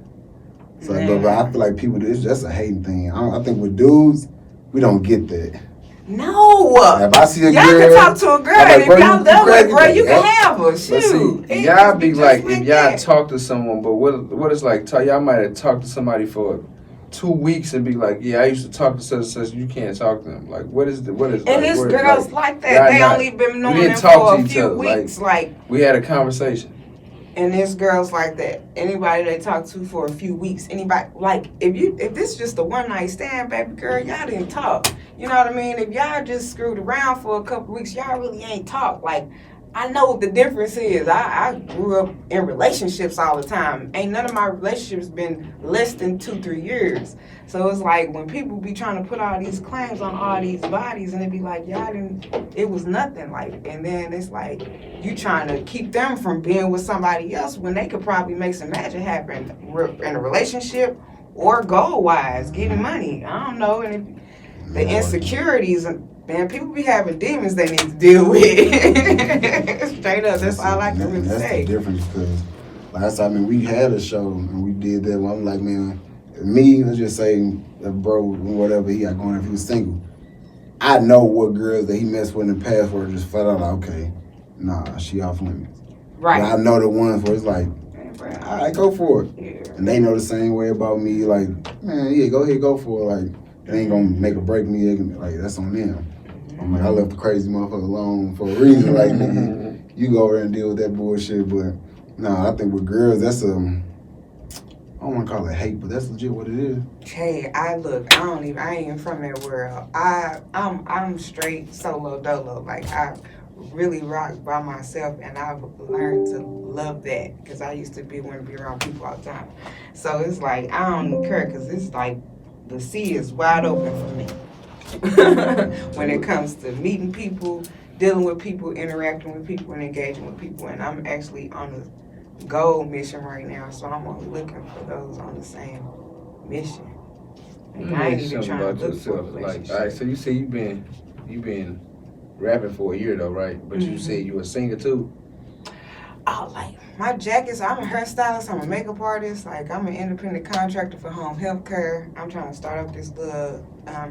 So but I feel like people do this. That's a hating thing. I think with dudes, we don't get that. No. If I see a y'all girl, can talk to a girl, I'm like, and if bro, y'all love her, bro, you Yep. can have her. But Shoot. see, y'all be like, if y'all that. talk to someone, but what it's like, y'all might have talked to somebody for 2 weeks and be like, yeah, I used to talk to such and such, you can't talk to them. Like, what is And like, it's what, girls like that. They only been knowing them talk for to a each few other. weeks. Like, we had a conversation. and there's girls like that. Anybody they talk to for a few weeks. Anybody, like, if this is just a one night stand, baby girl, y'all didn't talk. You know what I mean? If y'all just screwed around for a couple weeks, y'all really ain't talk. Like, I know what the difference is. I grew up in relationships all the time. Ain't none of my relationships been less than 2-3 years. So it's like when people be trying to put all these claims on all these bodies, and it be like, y'all didn't, it was nothing. Like, and then it's like you trying to keep them from being with somebody else when they could probably make some magic happen in a relationship or goal-wise, getting money. I don't know. And if the insecurities, man, people be having demons they need to deal with. Straight up, that's all I can really that's say. the difference, because Last time, I mean, we had a show and we did that. I'm like, man, me, let's just say, bro, whatever he got going, if he was single, I know what girls that he messed with in the past were just flat out like, okay, nah, she off limits. Right. But I know the ones where it's like, all right, go for it. Yeah. And they know the same way about me. Like, man, yeah, go ahead, go for it. Like, it ain't gonna make or break me. Like, that's on them. I'm like, I left the crazy motherfucker alone for a reason. Like, nigga, you go over there and deal with that bullshit. But no, I think with girls, that's I don't want to call it hate, but that's legit what it is. Hey, I ain't even from that world. I'm straight solo dolo. Like, I really rock by myself, and I've learned to love that because I used to want to be around people all the time. So it's like I don't even care because it's like the sea is wide open for me when it comes to meeting people, dealing with people, interacting with people, and engaging with people. And I'm actually on a goal mission right now, so I'm only looking for those on the same mission. Like, I ain't even trying to look for a relationship. All right, so you say you been rapping for a year though, right? But you said you a singer too. Oh, like my jackets, I'm a hairstylist, I'm a makeup artist, like I'm an independent contractor for home health care. I'm trying to start up this little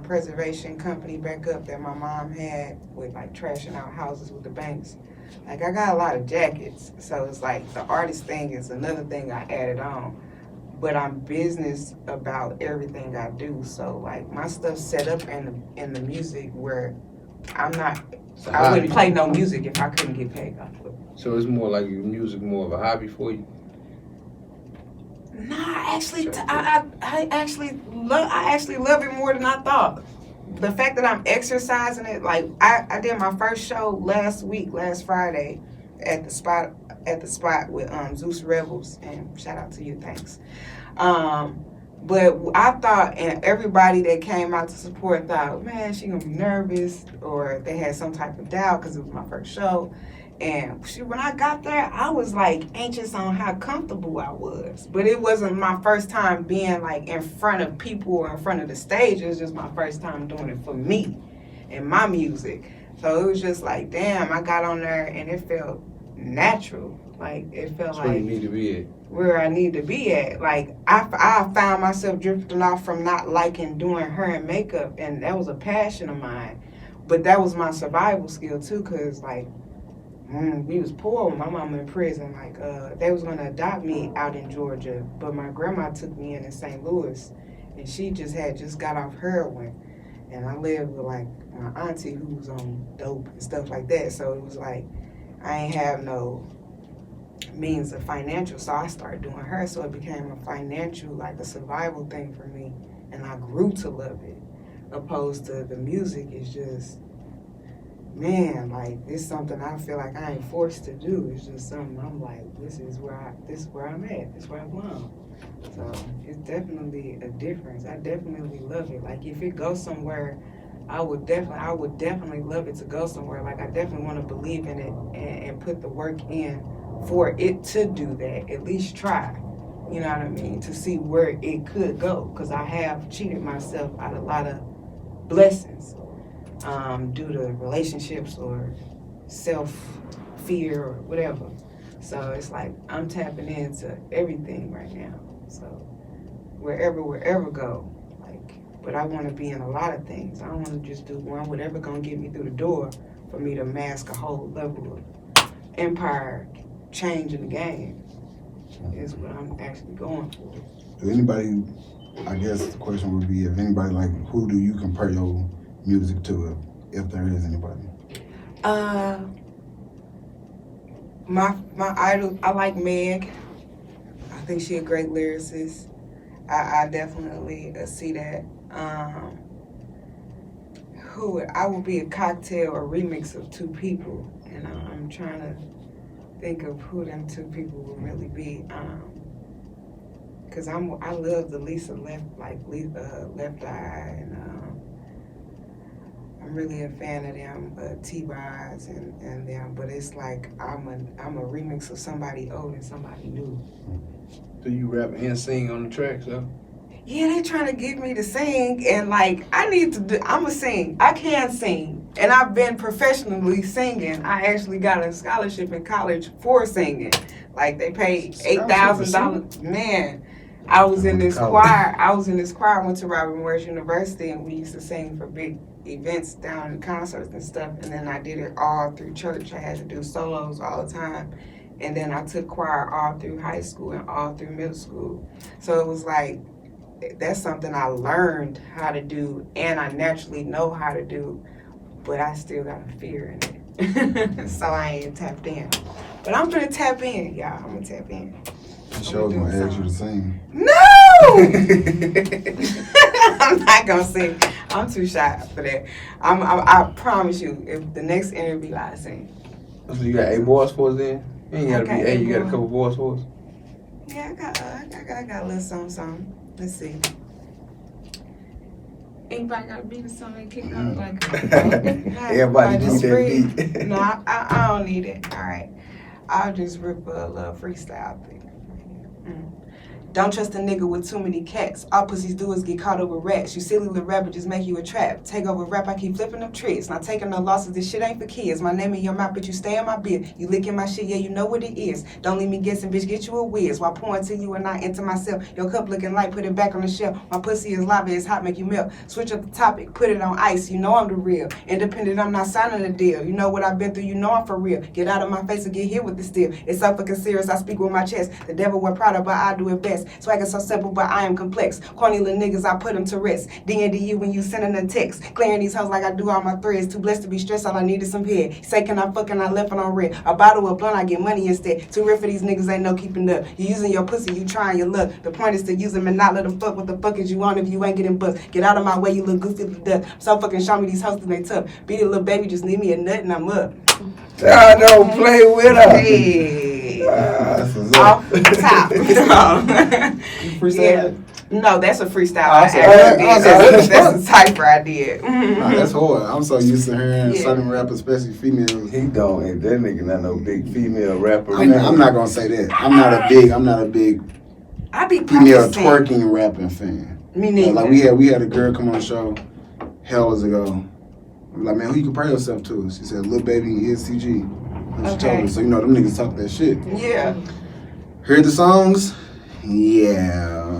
preservation company back up that my mom had with like trashing out houses with the banks. Like I got a lot of jackets, so it's like the artist thing is another thing I added on. But I'm business about everything I do, so like my stuff's set up in the music where I wouldn't play no music if I couldn't get paid off of it. So it's more like music, more of a hobby for you. Nah, I actually love it more than I thought. The fact that I'm exercising it, like I did my first show last Friday, at the spot with Zeus Rebels, and shout out to you, thanks. But I thought, and everybody that came out to support thought, man, she gonna be nervous, or they had some type of doubt because it was my first show. And when I got there, I was like anxious on how comfortable I was. But it wasn't my first time being like in front of people or in front of the stage. It was just my first time doing it for me and my music. So it was just like, damn, I got on there and it felt natural. Like it felt like where you need to be at. Where I need to be at. Like I found myself drifting off from not liking doing hair and makeup, and that was a passion of mine. But that was my survival skill too, cause like we was poor when my mama in prison. Like they was gonna adopt me out in Georgia, but my grandma took me in St. Louis, and she just got off heroin, and I lived with like my auntie who was on dope and stuff like that. So it was like I ain't have no means of financial, so I started doing her, so it became a financial, like a survival thing for me, and I grew to love it. Opposed to the music is just, man, like it's something I feel like I ain't forced to do. It's just something I'm like, this is where I'm at, this is where I belong. So it's definitely a difference. I definitely love it. Like if it goes somewhere, I would definitely love it to go somewhere. Like I definitely want to believe in it and put the work in for it to do that, at least try, you know what I mean, to see where it could go, because I have cheated myself out of a lot of blessings due to relationships or self-fear or whatever. So it's like I'm tapping into everything right now, so wherever go, like, but I want to be in a lot of things. I don't want to just do one, whatever gonna get me through the door for me to mask a whole level of empire change in the game is what I'm actually going for. If anybody, I guess the question would be, if anybody, like, who do you compare your music to, if there is anybody? My idol, I like Meg. I think she a great lyricist. I definitely see that. I would be a cocktail or remix of two people, and I'm trying to think of who them two people would really be, because I love the Lisa Left Eye, and I'm really a fan of them, T-Boz and them. But it's like I'm a remix of somebody old and somebody new. Do you rap and sing on the tracks though? Yeah, they trying to get me to sing, and like I'ma sing. I can sing, and I've been professionally singing. I actually got a scholarship in college for singing. Like they paid $8,000. Man, I was in this choir. I went to Robert Morris University, and we used to sing for big events down in concerts and stuff. And then I did it all through church. I had to do solos all the time. And then I took choir all through high school and all through middle school. So it was like, that's something I learned how to do, and I naturally know how to do, but I still got a fear in it. So I ain't tapped in. But I'm gonna tap in, y'all. I'm gonna tap in. The show's gonna ask you to sing. No! I'm not gonna sing. I'm too shy for that. I promise you, if the next interview I sing. So you got 8 boys for us then? You ain't gotta be 8, you got a couple boys for us? Yeah, I got a little something. Let's see. Anybody got a beat or something? Kick out like Everybody need that beat. No, I don't need it. All right. I'll just rip a little freestyle thing. Don't trust a nigga with too many cats. All pussies do is get caught over rats. You silly little rapper just make you a trap. Take over rap, I keep flipping them tricks. Not taking no losses, this shit ain't for kids. My name in your mouth, but you stay in my beard. You licking my shit, yeah, you know what it is. Don't leave me guessing, bitch, get you a whiz. While pouring to you and I into myself. Your cup looking light, put it back on the shelf. My pussy is lava, it's hot, make you melt. Switch up the topic, put it on ice. You know I'm the real. Independent, I'm not signing a deal. You know what I've been through, you know I'm for real. Get out of my face and get hit with the steel. It's so fucking serious, I speak with my chest. The devil wear Prada, but I do it best. Swagger so simple, but I am complex. Corny little niggas, I put them to rest. D&D when you sending a text. Clearing these hoes like I do all my threads. Too blessed to be stressed, all I need is some head. Say, can I fucking, I left it on red. A bottle of blunt, I get money instead. Too real for these niggas, ain't no keeping up. You using your pussy, you trying your luck. The point is to use them and not let them fuck. What the fuck is you on if you ain't getting bust? Get out of my way, you little goofy little duck. So fucking show me these hoes, they tough. Beat it, little baby, just leave me a nut and I'm up. I don't play with her. Hey. That's what's Off up. the top. Freestyle? No, that's a freestyle. That's a cipher I did. Nah, that's hard. I'm so used to hearing certain rappers, especially females. He don't, ain't that nigga not no big female rapper. I'm not gonna say that. I'm not a big I be female practicing. twerking rapping fan. Me neither. Like we had a girl come on the show hells ago. I'm like, man, who you compare yourself to? She said, Lil Baby and ESTG. And she told me, so you know them niggas talk that shit. Yeah. Heard the songs? Yeah.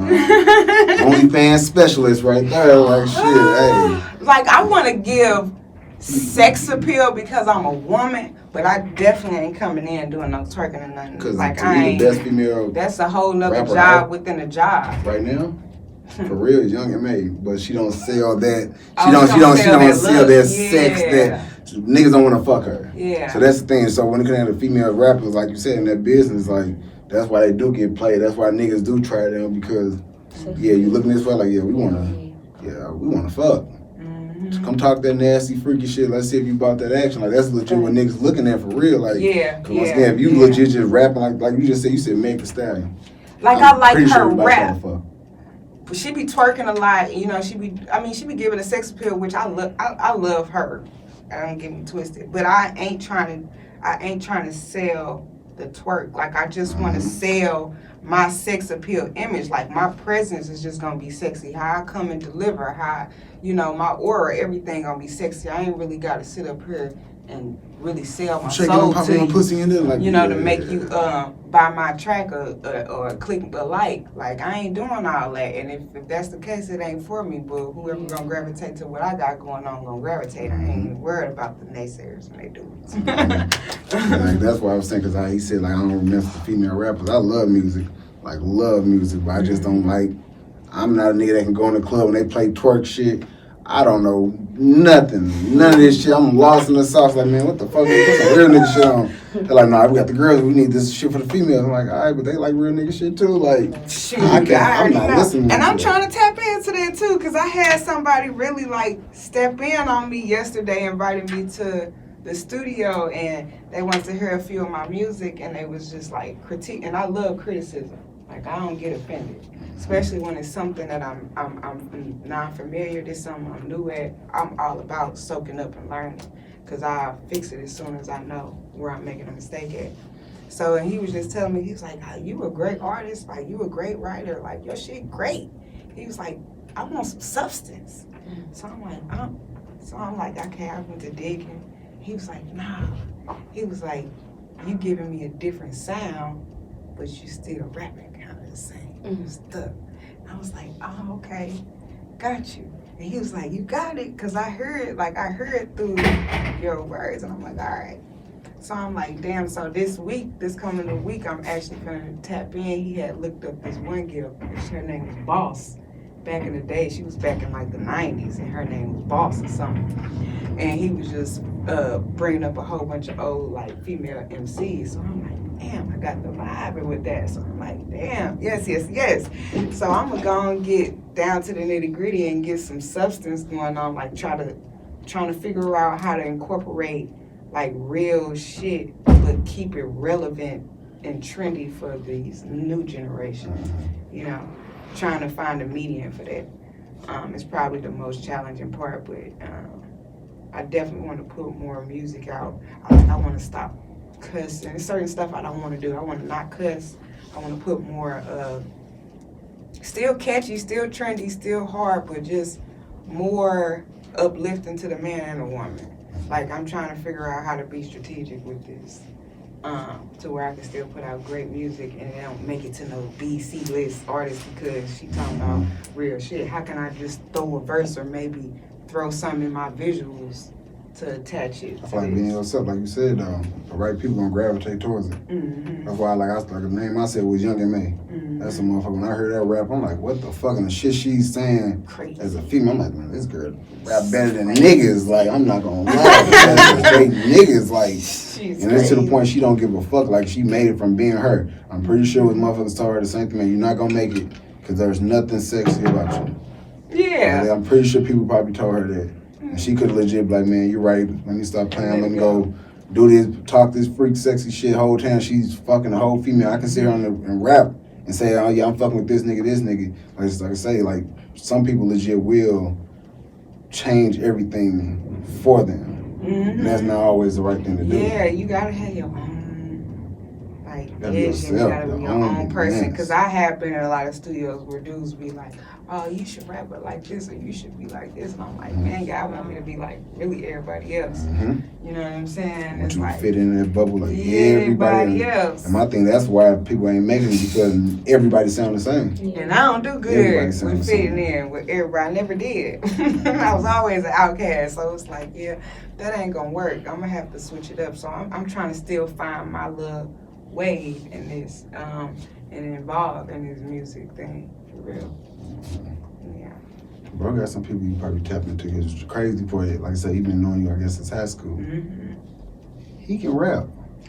OnlyFans specialist right there. Like shit, hey. Like I want to give sex appeal because I'm a woman, but I definitely ain't coming in doing no twerking or nothing. Because like to I be ain't. the best female That's a whole nother rapper job out within a job. right now. For real, is Young M.A., but she don't sell that. She Oh, don't she don't sell sell that that sex look. that niggas don't want to fuck her. Yeah. So that's the thing. So when it comes to female rappers, like you said, in that business, like that's why they do get played. That's why niggas do try them because, yeah, you looking this way like, yeah, we wanna fuck. Mm-hmm. Come talk that nasty, freaky shit. Let's see if you bought that action. Like that's legit what niggas looking at for real. Like, Yeah. cause once again, if you legit just rapping like you just said Meg Thee Stallion. Like I'm I like pretty her sure everybody rap. tryna fuck. But she be twerking a lot, you know. She be giving a sex appeal, which I love her. I don't get me twisted, but I ain't trying to sell the twerk. Like I just want to sell my sex appeal image. Like my presence is just gonna be sexy. How I come and deliver, how my aura, everything gonna be sexy. I ain't really got to sit up here and really sell my soul to you. Pussy in there, like, To make you buy my track or click a like. Like I ain't doing all that. And if that's the case, it ain't for me. But whoever gonna gravitate to what I got going on gonna gravitate. I ain't even worried about the naysayers when they do it. Like, that's why I was saying, because he said, like, I don't remember the female rappers. I love music, but I just don't like, I'm not a nigga that can go in the club and they play twerk shit. I don't know nothing. None of this shit. I'm lost in the sauce. Like, man, what the fuck? Put some real nigga shit on. They're like, nah, we got the girls. We need this shit for the females. I'm like, all right, but they like real nigga shit too. Like, Shoot, I'm not listening to and I'm that. trying to tap into that too, because I had somebody really like step in on me yesterday, invited me to the studio, and they wanted to hear a few of my music, and they was just like critique. And I love criticism. Like I don't get offended, especially when it's something that I'm non-familiar. This something I'm new at. I'm all about soaking up and learning, because I fix it as soon as I know where I'm making a mistake at. So, and he was just telling me, he was like, oh, you a great artist, like you a great writer, like your shit great. He was like, I want some substance. So I'm like, okay, I went to digging. He was like, nah. He was like, you giving me a different sound but you still rapping kind of the same stuff. I was like, oh, okay, got you. And he was like, you got it, because I heard through your words. And I'm like, all right. So I'm like, damn, so this coming week, I'm actually going to tap in. He had looked up this one girl, her name was Boss. Back in the day, she was back in like the 90s, and her name was Boss or something. And he was just bringing up a whole bunch of old like female MCs. So I'm like, damn, I got the vibe with that. So I'm like, damn, yes. So I'm going to go and get down to the nitty gritty and get some substance going on, like trying to figure out how to incorporate like real shit, but keep it relevant and trendy for these new generations, you know, trying to find a medium for that. It's probably the most challenging part, but I definitely want to put more music out. I want to stop cussing. There's certain stuff I don't want to do. I want to not cuss. I want to put more, still catchy, still trendy, still hard, but just more uplifting to the man and the woman. Like, I'm trying to figure out how to be strategic with this, to where I can still put out great music and it don't make it to no B-C list artist because she talking about real shit. How can I just throw a verse or maybe throw something in my visuals to attach it? I feel like being yourself, like you said, the right people gonna gravitate towards it. Mm-hmm. That's why, the name I said was Young and May. Mm-hmm. That's a motherfucker. When I heard that rap, I'm like, what the fuck? And the shit she's saying Crazy. as a female, I'm like, man, this girl rap better than niggas. Like, I'm not gonna lie. That's straight niggas. Like, She's and it's to the crazy. point she don't give a fuck. Like, she made it from being her. I'm pretty sure with motherfuckers told her the same thing, man, you're not gonna make it because there's nothing sexy about you. Yeah. Like, I'm pretty sure people probably told her that. And she could legit be like, man, you're right. Let me stop playing. Let me go do this, talk this freak sexy shit whole time. She's fucking a whole female. I can sit here and rap and say, oh yeah, I'm fucking with this nigga. Like I say, like some people legit will change everything for them. Mm-hmm. And that's not always the right thing to do. Yeah, you gotta have your own, like, Gotta be vision. You yourself, gotta be your your own own person. yes. Because I have been in a lot of studios where dudes be like, oh, you should rap it like this or you should be like this. And I'm like, man, God want me to be like really everybody else. Mm-hmm. You know what I'm saying? Want It's you to like fit in that bubble like everybody else. And my thing, that's why people ain't making it because everybody sound the same. And I don't do good Everybody sounds with the fitting same. in with everybody. I never did. I was always an outcast. So it's like, yeah, that ain't gonna work. I'm gonna have to switch it up. So I'm trying to still find my little wave in this and involved in this music thing for real. Yeah. Bro got some people you probably tap into. It's crazy for it. Like I said, he been knowing you, I guess, since high school. Mm-hmm. He can rap.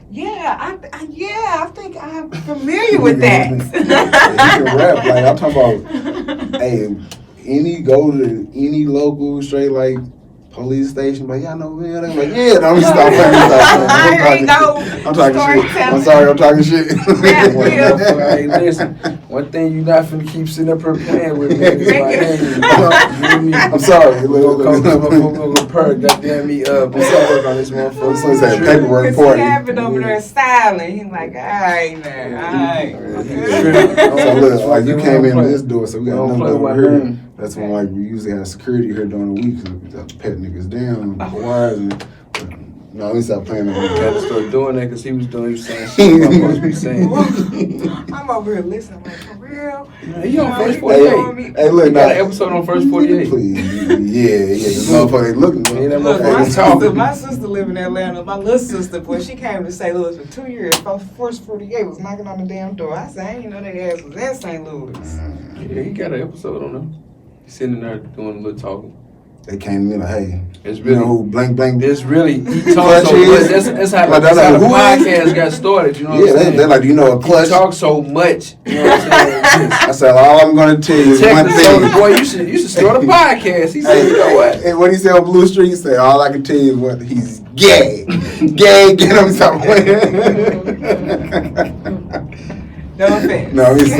Yeah, I think I'm familiar with that. He can rap. Like, I'm talking about, hey, go to any local straight, like, police station, but y'all know, man, they're like, yeah, don't stop playing. I'm talking shit. I'm sorry, I'm talking shit. Hey, listen, one thing you not finna keep sitting up here playing with me is my name. I'm sorry. Go perk, goddamn me up. I'm sorry work on this motherfucker. So it's that paperwork Because party. he happened over there silent. He's like, all right, man, all right. So look, like you came in this door, so we got Don't another play over with here. me. That's when like we usually have security here during the week, so we have to pet niggas down, wires, and no, let me stop playing that. Got to start doing that because he was saying shit I'm supposed to be saying. I'm over here listening, like, for real? He on First Hey, 48. Hey, look, He got an episode on First 48. Please, yeah, the motherfucker ain't looking. Yeah, that Look, motherfucker my sister live in Atlanta. My little sister, boy, she came to St. Louis for 2 years. First 48 was knocking on the damn door. I said, I didn't know their ass was in St. Louis. Yeah, he got an episode on him. He's sitting there doing a little talking. They came to me like, hey, It's you really, know who blank blank. he talks so much. That's how Like, the who is podcast got started. You know what Yeah, I'm saying? they're like, do you know a He clutch? talks so much. You know what I'm saying? I said, all I'm gonna tell you is one Texas told him, thing. boy, you should start a podcast. He said, you know what? And what he said on Blue Street, he said, all I can tell you is what he's gay. Gay, get him something. No offense. No, he's like,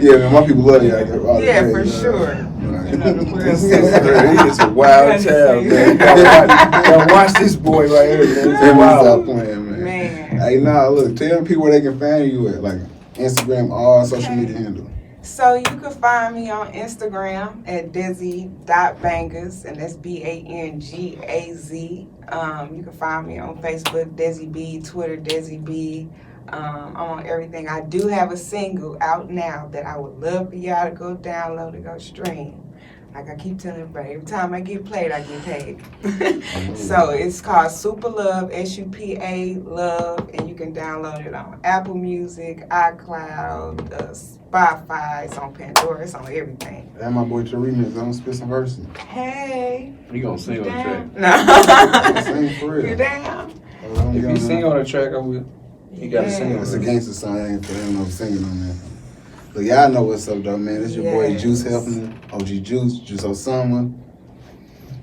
yeah, man, my people love y'all. Yeah, for sure. You know, the world He says- is a wild child, man. You gotta watch this boy right here, man. He's Everybody stop wild. playing, man. Man. Hey, nah, look, tell people where they can find you at, like Instagram, all social media handle. So you can find me on Instagram at Desi.Bangaz, and that's Bangaz. You can find me on Facebook, Desi B, Twitter, Desi B. I'm on everything. I do have a single out now that I would love for y'all to go download and go stream. Like I keep telling everybody, every time I get played, I get paid. So it's called Super Love, SUPA Love, and you can download it on Apple Music, iCloud, Spotify, it's on Pandora, it's on everything. That my boy Remix, I'm gonna spit some verses. Hey. You gonna sing on the track? No. I'm sing for real. You down? If you sing on the track, I will. You gotta sing on It's it. a gangster song, I ain't for him no singing on that. But y'all know what's up though, man. It's your boy Yes. Juice helping OG Juice Osama.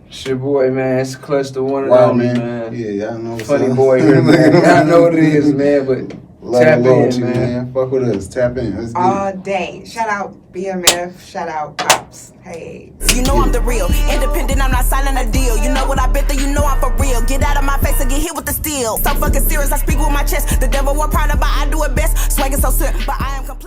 It's your boy, man. It's Clutch the one and Wow, only, man. man. Yeah, y'all know what's Funny up. boy here, man. Y'all know what it is, man. But Love tap and loyalty, in, man. Fuck with us. Tap in. Let's get All it. day. Shout out BMF, shout out Pops. Hey. You know I'm the real, independent, I'm not signing a deal. You know what I bet that you know I'm for real. Get out of my face and get hit with the steel. So fucking serious, I speak with my chest. The devil want pride, but I do it best. Swagging so sick, but I am complete.